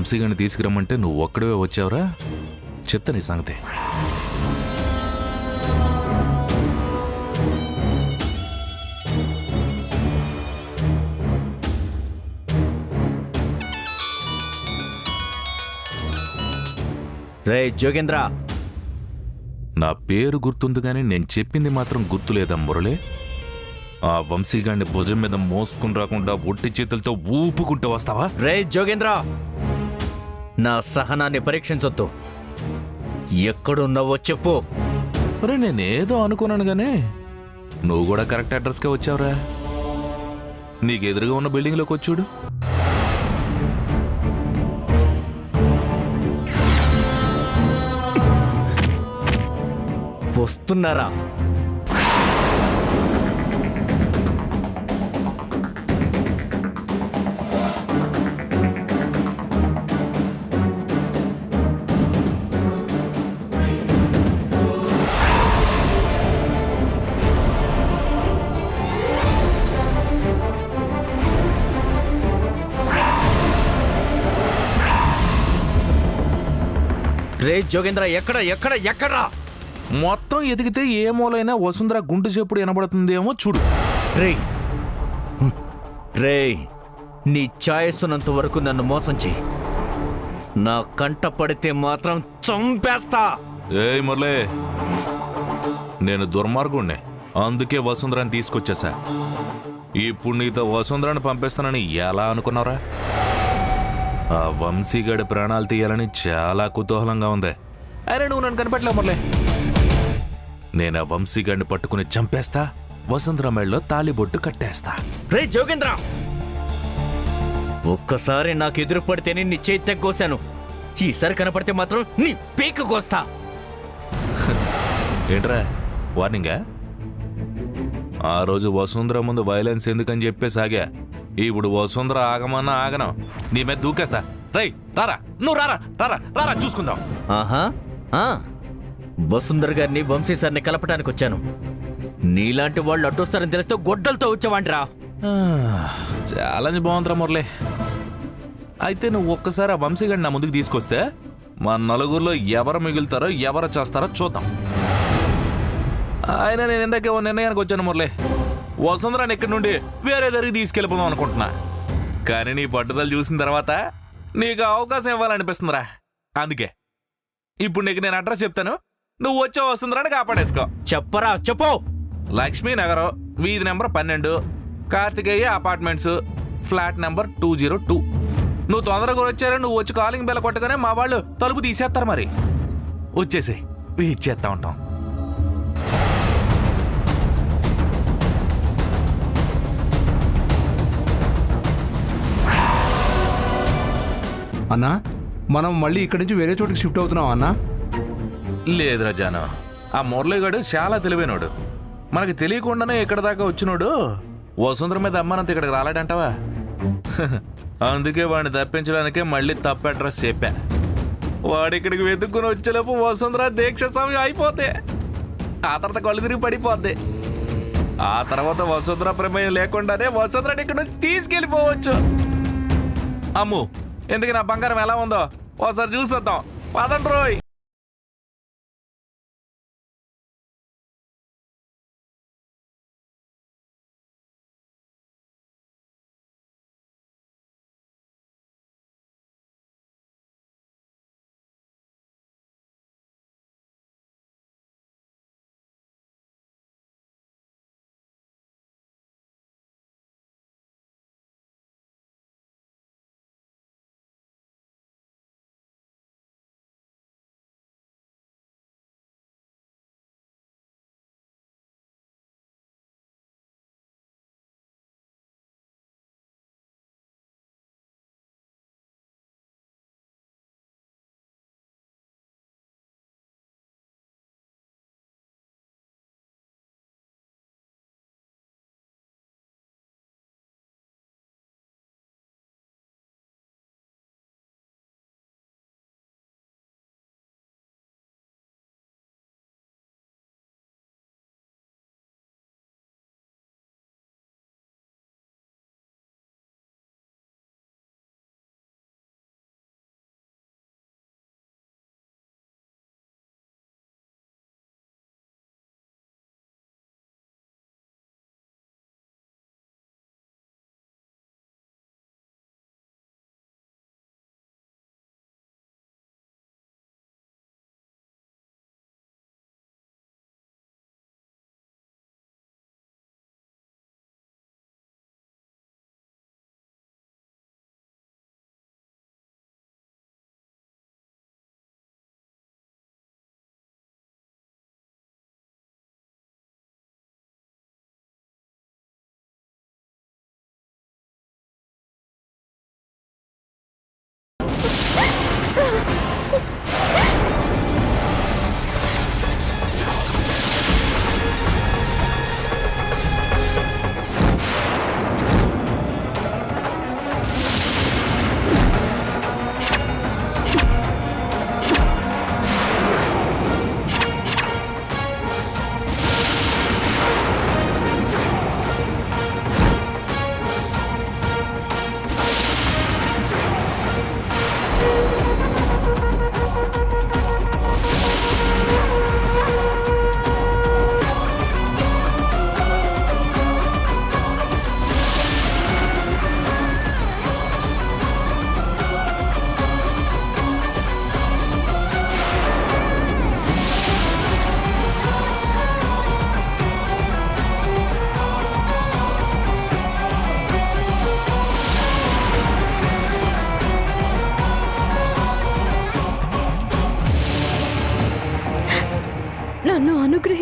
వంశీగాని తీసుకురమ్మంటే నువ్వు ఒక్కడే వచ్చావురా? చెప్తా నీ సంగతి. రే జోగేంద్ర, నా పేరు గుర్తుంది కానీ నేను చెప్పింది మాత్రం గుర్తులేదా మురళి? ఆ వంశీగాడిని భుజం మీద మోసుకుని రాకుండా ఒట్టి చేతులతో ఊపుకుంటూ వస్తావా? రే జోగేంద్ర, నా సహనాన్ని పరీక్షించొద్దు. ఎక్కడున్నావో చెప్పు. అరే నేనేదో అనుకున్నాను గానీ నువ్వు కూడా కరెక్ట్ అడ్రస్కే వచ్చావురా. నీకు ఎదురుగా ఉన్న బిల్డింగ్లోకి వచ్చాడు. వస్తున్నారా? రే జోగేంద్ర, ఎక్కడ ఎక్కడ ఎక్కడా? మొత్తం ఎదిగితే ఏ మూలైనా వసుంధర గుండు చెప్పుడు వినబడుతుందేమో చూడు. రే రే, నీ ఛాయస్సునంత వరకు నన్ను మోసం చెయ్యి. నా కంట పడితే మాత్రం చంపేస్తా. ఏయ్ మురళే, నేను దుర్మార్గుణ్ణి, అందుకే వసుంధరాన్ని తీసుకొచ్చేసా. ఇప్పుడు నీతో వసుంధరాన్ని పంపిస్తానని ఎలా అనుకున్నారా? ఆ వంశీగాడి ప్రాణాలు తీయాలని చాలా కుతూహలంగా ఉంది. అరే నువ్వు నన్ను కనిపెట్టలేవు మురళే. నేను ఆ వంశీగాడిని పట్టుకుని చంపేస్తా, వసుంధర మెళ్ళలో తాళిబొట్టు కట్టేస్తా. రే జోగేంద్ర, ఒక్కసారి నాకు ఎదురు పడితేనే నీ చేయి తెగ్గోశాను. ఈసారి కనపడితే మాత్రం నీ పీక కోస్తా. ఏంట్రా వార్నింగా? ఆ రోజు వసుంధర ముందు వైలెన్స్ ఎందుకని చెప్పేసి ఆగా. ఇప్పుడు వసుంధర ఆగమన్నా ఆగను, నీ మీద దూకేస్తా. రై రారా, నువ్వు రారా రారా రారా చూసుకుందాం. ఆహా, వసుంధర్ గారిని వంశీ సార్ని కలపటానికి వచ్చాను. నీలాంటి వాళ్ళు అడ్డొస్తారని తెలిస్తే గొడ్డలతో వచ్చావంటరా. ఛాలెంజ్ బాగుందిరా మురళి. అయితే నువ్వు ఒక్కసారి ఆ వంశీగాడిని నా ముందుకు తీసుకొస్తే మా నలుగురిలో ఎవరు మిగులుతారో ఎవరు చేస్తారో చూద్దాం. ఆయన నేను ఇందాకే ఓ నిర్ణయానికి వచ్చాను మురళి. వసుంధరాన్ని ఇక్కడి నుండి వేరే దగ్గరికి తీసుకెళ్ళిపోదాం అనుకుంటున్నా. కానీ నీ పట్టుదల చూసిన తర్వాత నీకు అవకాశం ఇవ్వాలనిపిస్తుందిరా. అందుకే ఇప్పుడు నీకు నేను అడ్రస్ చెప్తాను, నువ్వు వచ్చే వసుంధరాన్ని కాపాడేసుకో. చెప్పరా చెప్పు. లక్ష్మీనగరం, వీధి number 12, Karthikeya apartments, flat number 202. నువ్వు తొందరగా వచ్చారా, నువ్వు వచ్చి కాలింగ్ బెల్ కొట్టగానే మా వాళ్ళు తలుపు తీసేస్తారు. మరి వచ్చేసి వెయిట్ చేస్తా ఉంటాం. అన్నా, మనం మళ్ళీ ఇక్కడి నుంచి వేరే చోటుకి షిఫ్ట్ అవుతున్నాం అన్నా? లేదురా జాను, ఆ మురళిగాడు చాలా తెలివైనోడు. మనకి తెలియకుండానే ఇక్కడ దాకా వచ్చినోడు వసుంధర మీద అమ్మానంత ఇక్కడికి రాలేడంటావా? అందుకే వాడిని తప్పించడానికే మళ్ళీ తప్పు అడ్రస్ చెప్పా. వాడిక్కడికి వెతుక్కుని వచ్చేలోపు వసుంధర దీక్ష సమయం అయిపోతే ఆ తర్వాత కళ్ళు తిరిగి పడిపోద్ది. ఆ తర్వాత వసుంధర ప్రమేయం లేకుండానే వసుంధరని ఇక్కడ నుంచి తీసుకెళ్ళిపోవచ్చు. అమ్ము, ఎందుకు నా బంగారం ఎలా ఉందో ఒకసారి చూసొద్దాం. పదండి రోయ్.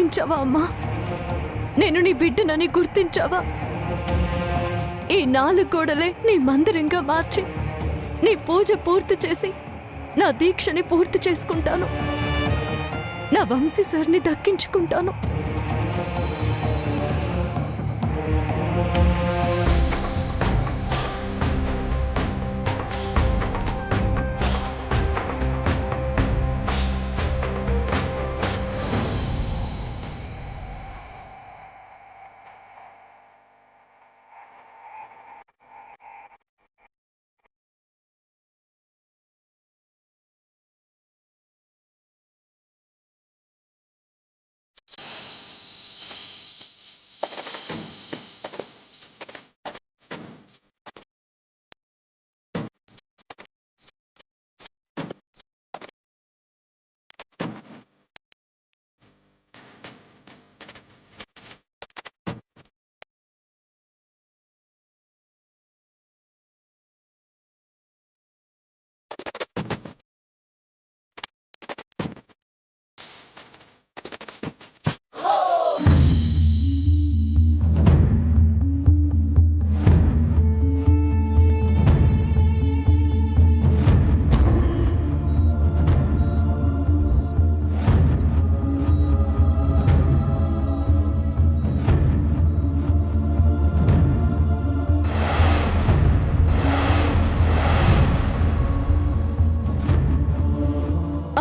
గుర్తించావా అమ్మా? నేను నీ బిడ్డనని గుర్తించావా? ఈ 4 గోడలే నీ మందిరంగా మార్చి నీ పూజ పూర్తి చేసి నా దీక్షని పూర్తి చేసుకుంటాను. నా వంశీ సార్ని దక్కించుకుంటాను.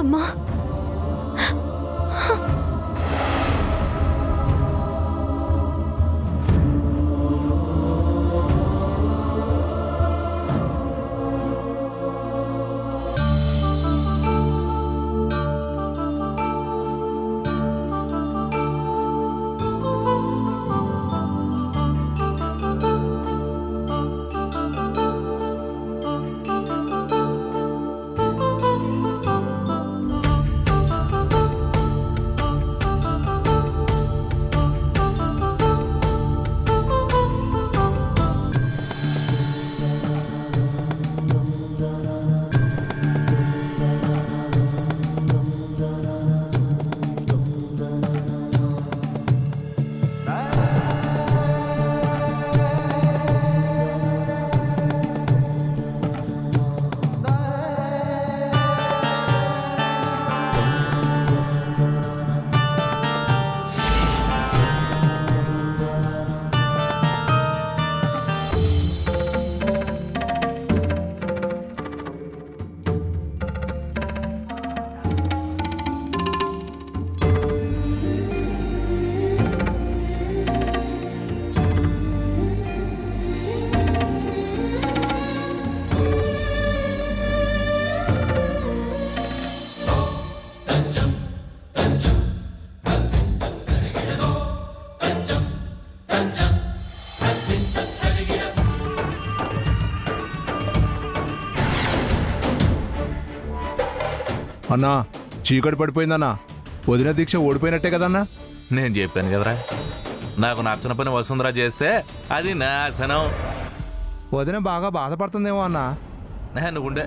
అమ్మా, అన్నా చీకటి పడిపోయిందన్నా. వదిన దీక్ష ఓడిపోయినట్టే కదన్నా. నేను చెప్పాను కదరా, నాకు నచ్చని పని వసుంధర చేస్తే అది నాశనం. వదిన బాగా బాధపడుతుందేమో అన్నా. నువ్వుండే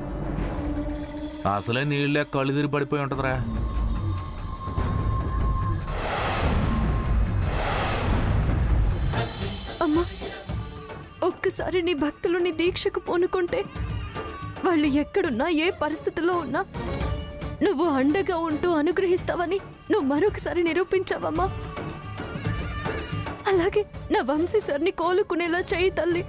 అసలే నీళ్ళే కళ్ళు తిరిగి పడిపోయి ఉంటుందిరా. అమ్మా, ఒక్కసారి నీ భక్తులు నీ దీక్షకు పూనుకుంటే వాళ్ళు ఎక్కడున్నా ఏ పరిస్థితిలో ఉన్నా నువ్వు అండగా ఉంటూ అనుగ్రహిస్తావని నువ్వు మరొకసారి నిరూపించావమ్మా. అలాగే నా వంశీ సార్ని కోలుకునేలా చేయి తల్లి.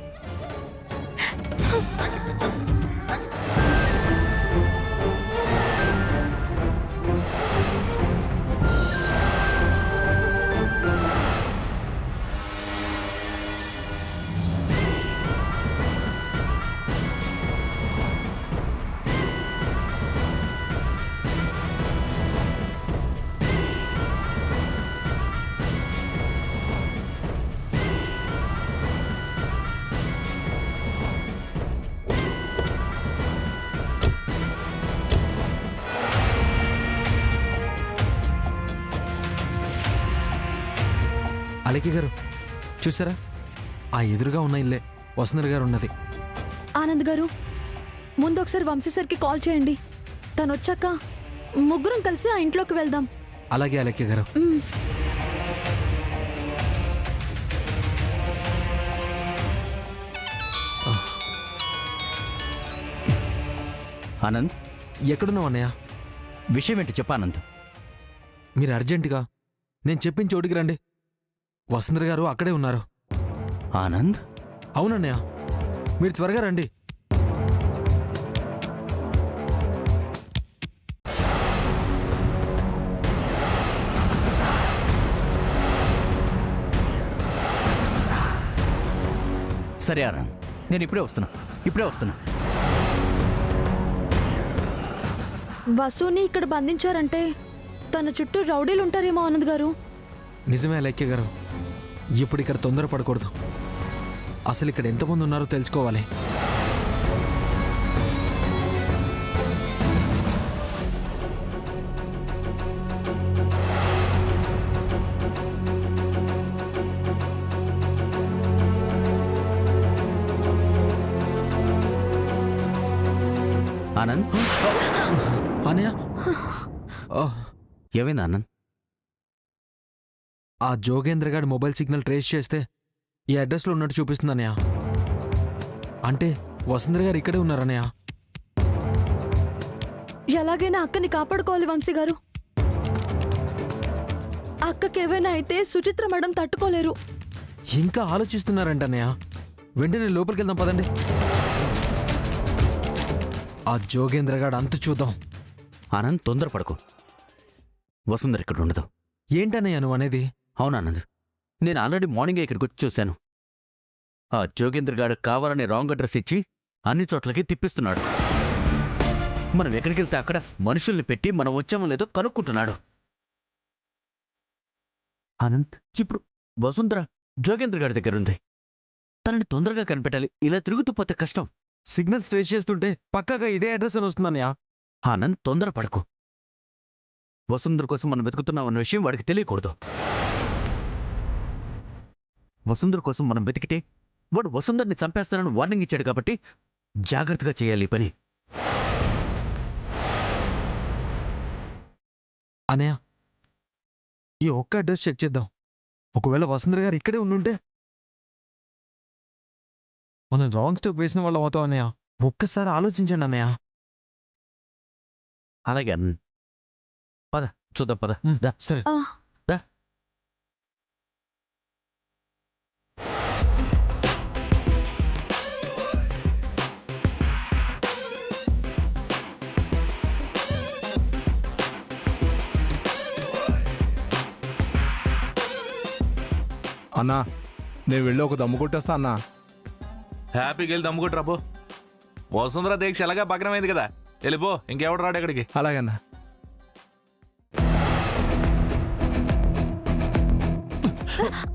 అలకి గారు చూసారా, ఆ ఎదురుగా ఉన్న ఇల్లే వసుంధర గారు ఉన్నది. ఆనంద్ గారు, ముందు ఒకసారి వంశీ సార్కి కాల్ చేయండి. తను వచ్చాక ముగ్గురం కలిసి ఆ ఇంట్లోకి వెళ్దాం. అలాగే అలకి గారు. ఆనంద్, ఎక్కడున్నావు అన్నయ్య? విషయం ఏంటి చెప్పు ఆనంద్. మీరు అర్జెంటుగా నేను చెప్పిన చోటికి రండి. వసుంధర గారు అక్కడే ఉన్నారు. ఆనంద్, అవునన్నయ్య, మీరు త్వరగా రండి. సరే ఆనంద్, నేను ఇప్పుడే వస్తున్నా. వసుని ఇక్కడ బంధించారంటే తన చుట్టూ రౌడీలు ఉంటారేమో ఆనంద్ గారు. నిజమే లైక్య గారు, ఇప్పుడు ఇక్కడ తొందరపడకూడదు. అసలు ఇక్కడ ఎంతమంది ఉన్నారో తెలుసుకోవాలి. ఆనంద్, అన్నయ్య, ఏమైంది ఆనంద్? ఆ జోగేంద్ర గారి మొబైల్ సిగ్నల్ ట్రేస్ చేస్తే ఈ అడ్రస్లో ఉన్నట్టు చూపిస్తుంది అన్నయ్య. అంటే వసుంధర గారు ఇక్కడే ఉన్నారన్నయ్య. ఎలాగైనా అక్కని కాపాడుకోవాలి వంశీ గారు. అక్కకేమైనా అయితే సుచిత్ర మేడం తట్టుకోలేరు. ఇంకా ఆలోచిస్తున్నారంట అన్నయ్య. వెంటనే లోపలికి వెళ్దాం పదండి. ఆ జోగేంద్ర గారు అంత చూద్దాం. ఆనంద్, తొందరపడకు. వసుంధర ఇక్కడ ఉండదు. ఏంటన్నయ్య నువ్వు అనేది? అవునానంద్, నేను ఆల్రెడీ మార్నింగే ఇక్కడికి వచ్చి చూశాను. ఆ జోగేంద్ర గారు కావాలని రాంగ్ అడ్రస్ ఇచ్చి అన్ని చోట్లకి తిప్పిస్తున్నాడు. మనం ఎక్కడికి వెళ్తే అక్కడ మనుషుల్ని పెట్టి మనం వచ్చామో లేదో కనుక్కుంటున్నాడు. ఆనంద్, ఇప్పుడు వసుంధర జోగేంద్ర గారి దగ్గర ఉంది. తనని తొందరగా కనిపెట్టాలి. ఇలా తిరుగుతూ పోతే కష్టం. సిగ్నల్స్ ట్రేస్ చేస్తుంటే పక్కాగా ఇదే అడ్రస్ అని వస్తుందన్నయ్య. ఆనంద్, తొందరపడకు. వసుంధర కోసం మనం వెతుకుతున్నామన్న విషయం వాడికి తెలియకూడదు. వసుంధర కోసం మనం వెతికితే వాడు వసుంధరని చంపేస్తానని వార్నింగ్ ఇచ్చాడు కాబట్టి జాగ్రత్తగా చేయాలి ఈ పని. అన్నయ్య, ఈ ఒక్క అడ్రస్ చెక్ చేద్దాం. ఒకవేళ వసుంధర గారు ఇక్కడే ఉండుంటే మనం రాంగ్ స్టెప్ వేసిన వాళ్ళు అవుతాం అన్నయ్య. ఒక్కసారి ఆలోచించండి అన్నయ్య. అలాగే ఆనంద్, పద చూద్దాం, పద. దా. సరే. దా. అన్నా, నేను వెళ్ళి ఒక దమ్ము కొట్టేస్తా అన్నా. హ్యాపీగా వెళ్ళి దమ్ముకుంటారా పో. వసుంధర దీక్ష ఎలాగా భగ్నమైంది కదా, వెళ్ళిపో. ఇంకెవడు రాడు ఇక్కడికి. అలాగన్నా.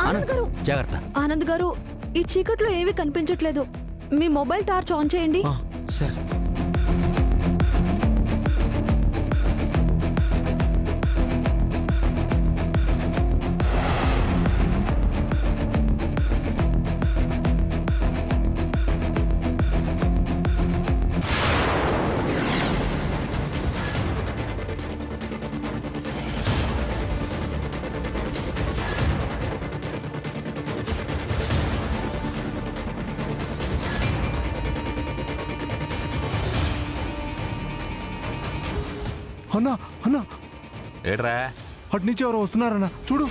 ఆనంద్ గారు, జాగ్రత్త. ఆనంద్ గారు, ఈ చీకట్లో ఏమీ కనిపించట్లేదు. మీ మొబైల్ టార్చ్ ఆన్ చేయండి. సరే. అన్నా అన్నా, ఏట్రా? అటు నుంచి ఎవరు వస్తున్నారన్నా, చూడు.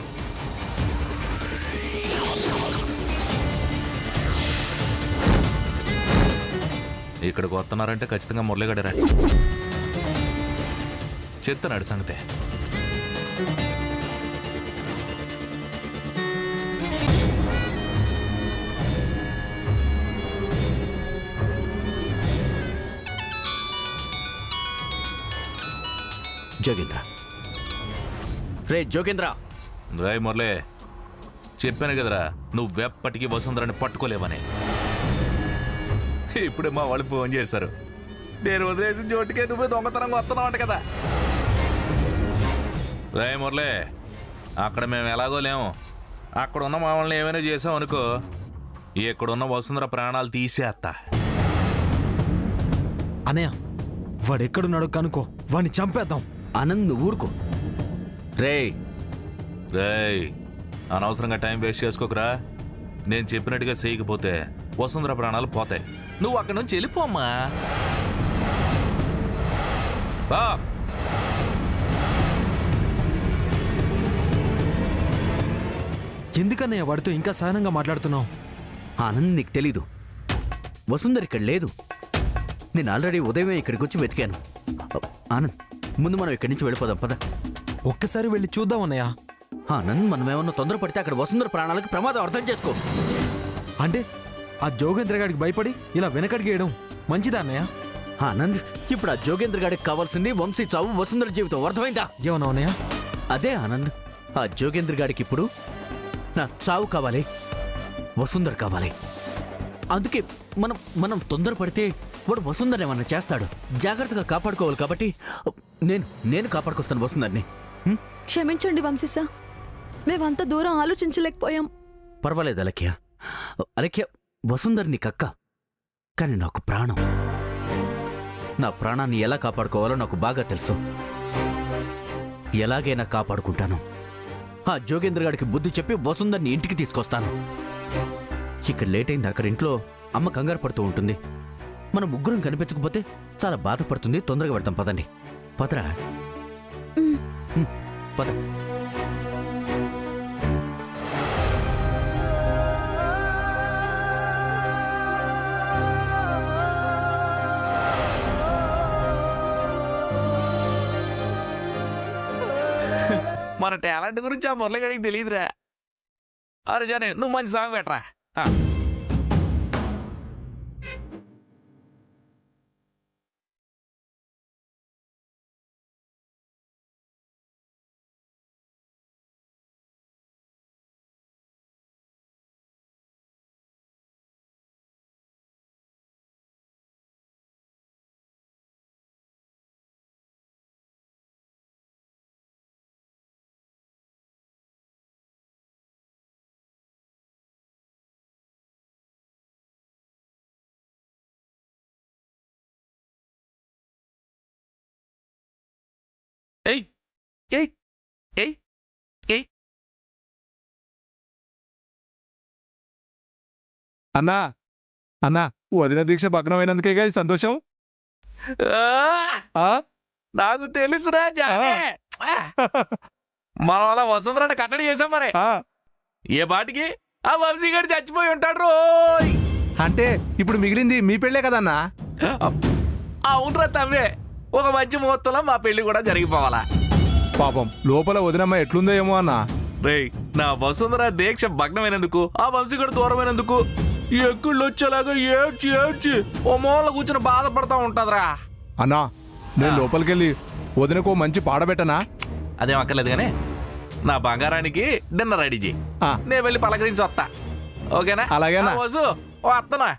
ఇక్కడికి వస్తున్నారంటే ఖచ్చితంగా మురళిగడరా. చెప్తున్నాడు సంగతే. జోగేంద్ర, రే జోగేంద్ర. రాయ్ మురళి, చెప్పాను కదరా నువ్వెప్పటికీ వసుంధరని పట్టుకోలేవని. ఇప్పుడే మా వాళ్ళు ఫోన్ చేశారు. నేను వదిలేసిన చోటుకే నువ్వే దొంగతనంగా వస్తున్నావు అంట కదా. రాయ్ మురళి, అక్కడ మేము ఎలాగో లేము. అక్కడ ఉన్న మామల్ని ఏమైనా చేసాం అనుకో, ఇక్కడున్న వసుంధర ప్రాణాలు తీసేస్తా. అన్నయ్య, వాడెక్కడున్నాడో కనుకో, వాడిని చంపేద్దాం. ఆనంద్, ఊరుకో. రేయ్ రేయ్, అనవసరంగా టైం వేస్ట్ చేసుకోకరా. నేను చెప్పినట్టుగా చేయకపోతే వసుంధర ప్రాణాలు పోతాయి. నువ్వు అక్కడి నుంచి వెళ్ళిపోమ్మా. బా ఎందుకన్నయ్య వాడితో ఇంకా సహనంగా మాట్లాడుతున్నావు? ఆనంద్, నీకు తెలీదు, వసుంధర ఇక్కడ లేదు. నేను ఆల్రెడీ ఉదయమే ఇక్కడికి వచ్చి వెతికాను. ఆనంద్, ముందు మనం ఇక్కడి నుంచి వెళ్ళిపోదాం పద. ఒక్కసారి వెళ్ళి చూద్దాం అన్నయ్య. ఆనంద్, మనం ఏమన్నా తొందరపడితే అక్కడ వసుంధర ప్రాణాలకు ప్రమాదం, అర్థం చేసుకో. అంటే ఆ జోగేంద్ర గాడికి భయపడి ఇలా వెనకడికి వేయడం మంచిదా అన్నయ్య? ఆనంద్, ఇప్పుడు ఆ జోగేంద్ర గాడికి కావాల్సింది వంశీ చావు, వసుంధర జీవితం, అర్థమైందా? ఏమన్నా అన్నయ్య? అదే ఆనంద్, ఆ జోగేంద్ర గాడికి ఇప్పుడు నా చావు కావాలి, వసుంధర కావాలి. అందుకే మనం తొందరపడితే వాడు వసుంధర ఏమన్నా చేస్తాడు. జాగ్రత్తగా కాపాడుకోవాలి కాబట్టి నేను కాపాడుకొస్తాను వసుంధర్ని. క్షమించండి వంశీ సార్, మేమంత దూరం ఆలోచించలేకపోయాం. పర్వాలేదు అలక్య. అలక్య, వసుంధర్ నీకక్క, కానీ నాకు ప్రాణం. నా ప్రాణాన్ని ఎలా కాపాడుకోవాలో నాకు బాగా తెలుసు. ఎలాగైనా కాపాడుకుంటాను. ఆ జోగేంద్ర గాడికి బుద్ధి చెప్పి వసుంధర్ని ఇంటికి తీసుకొస్తాను. ఇక్కడ లేట్ అయింది, అక్కడ ఇంట్లో అమ్మ కంగారు పడుతూ ఉంటుంది. మనం ముగ్గురం కనిపించకపోతే చాలా బాధపడుతుంది. తొందరగా పెడతాం, పదండి. పదరా, పద. మన టాలెంట్ గురించి ఆ మురళిగాడికి తెలియదురా. అరే జానే, నువ్వు మంచి సాంగ్ పెట్టరా. ఏయ్ ఏయ్ ఏయ్ ఏయ్ అన్నా అన్నా, వదిన దీక్ష భగ్నమైనందుకే ఈ సంతోషం. ఆ? నాకు తెలుసురా జానే. మనం అలా వసుంధరాన్ని కట్టడి చేసాం మరి. ఆ. ఏ పాటికి ఆ వంశీగాడు చచ్చిపోయి ఉంటాడు రోయ్. అంటే ఇప్పుడు మిగిలింది మీ పెళ్ళే కదన్నా? అవునరా తమ్మే, ఒక మంచి ముహూర్తంలో మా పెళ్లి కూడా జరిగిపోవాలా. పాపం లోపల వదినమ్మ ఎట్లుందో ఏమో అన్నా. రేయ్, నా వసుంధర దీక్ష భగ్నమైనందుకు, ఆ వంశీగాడు దూరమైనందుకు ఎక్కుళ్ళు వచ్చేలాగా ఏడ్చి ఏడ్చి ఓ మూల కూర్చుని బాధపడతా ఉంటదిరా. అన్నా, నేను లోపలికెళ్ళి వదినకు ఓ మంచి పాడబెట్టనా? అదేం అక్కర్లేదు కానీ నా బంగారానికి డిన్నర్ రెడీ చేయి. ఆ. నేను వెళ్ళి పలకరించి వస్తా. ఓకేనా? అలాగేనా? వసు, ఓ అత్తనా.